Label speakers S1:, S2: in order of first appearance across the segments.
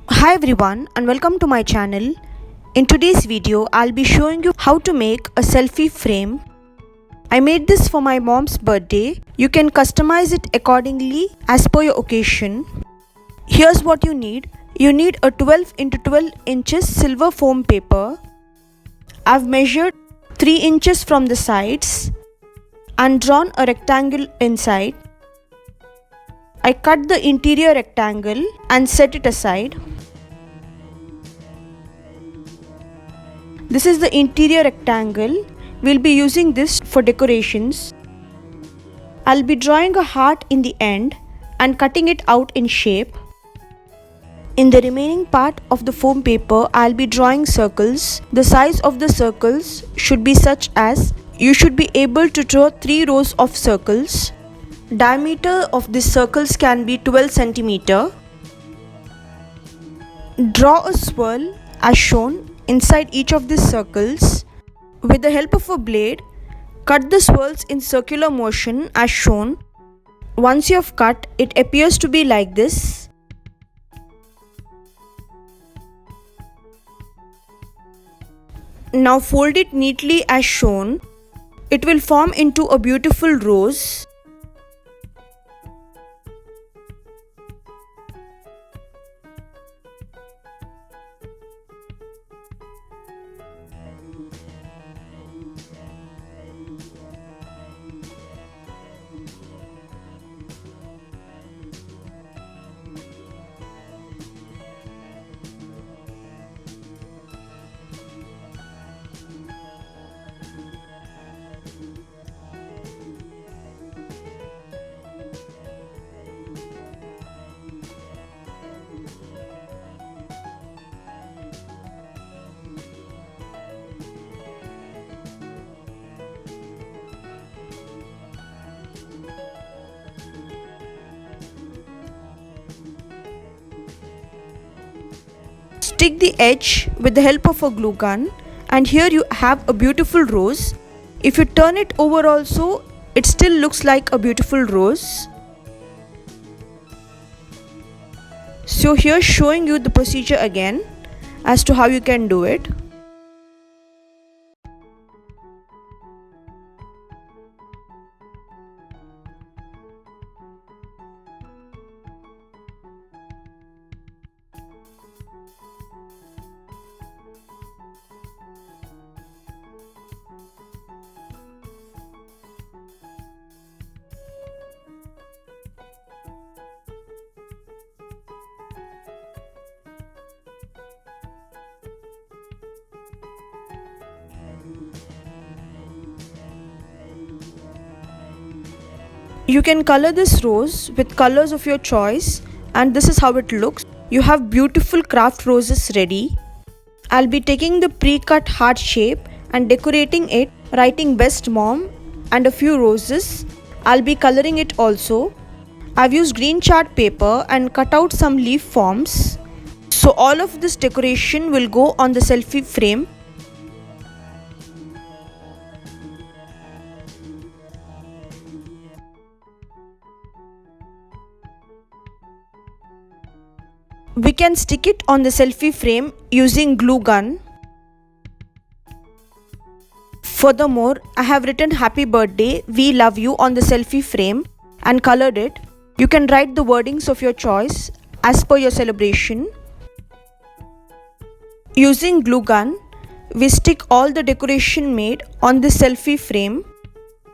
S1: Hi everyone and welcome to my channel. In today's video, I'll be showing you how to make a selfie frame. I made this for my mom's birthday. You can customize it accordingly as per your occasion. Here's what you need. You need a 12 into 12 inches silver foam paper. I've measured 3 inches from the sides and drawn a rectangle inside. I cut the interior rectangle and set it aside. This is the interior rectangle. We'll be using this for decorations. I'll be drawing a heart in the end and cutting it out in shape. In the remaining part of the foam paper, I'll be drawing circles. The size of the circles should be such as you should be able to draw 3 rows of circles. Diameter of these circles can be 12 cm. Draw a swirl as shown inside each of these circles. With the help of a blade, cut the swirls in circular motion as shown. Once you have cut, it appears to be like this. Now fold it neatly as shown. It will form into a beautiful rose. Stick the edge with the help of a glue gun, and here you have a beautiful rose. If you turn it over also, it still looks like a beautiful rose. So here showing you the procedure again as to how you can do it. You can color this rose with colors of your choice, and this is how it looks. You have beautiful craft roses ready. I'll be taking the pre-cut heart shape and decorating it, writing best mom and a few roses. I'll be coloring it also. I've used green chart paper and cut out some leaf forms. So all of this decoration will go on the selfie frame. We can stick it on the selfie frame using glue gun. Furthermore, I have written happy birthday, we love you on the selfie frame and colored it. You can write the wordings of your choice as per your celebration. Using glue gun, we stick all the decoration made on the selfie frame.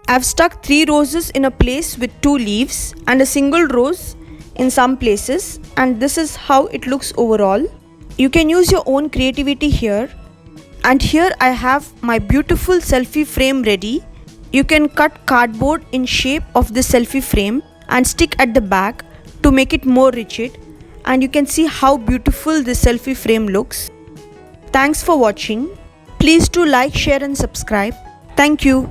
S1: I've stuck 3 roses in a place with 2 leaves and a single rose in some places, and this is how it looks overall. You can use your own creativity here. And here I have my beautiful selfie frame ready. You can cut cardboard in shape of the selfie frame and stick at the back to make it more rigid, and you can see how beautiful this selfie frame looks. Thanks for watching. Please do like, share and subscribe. Thank you.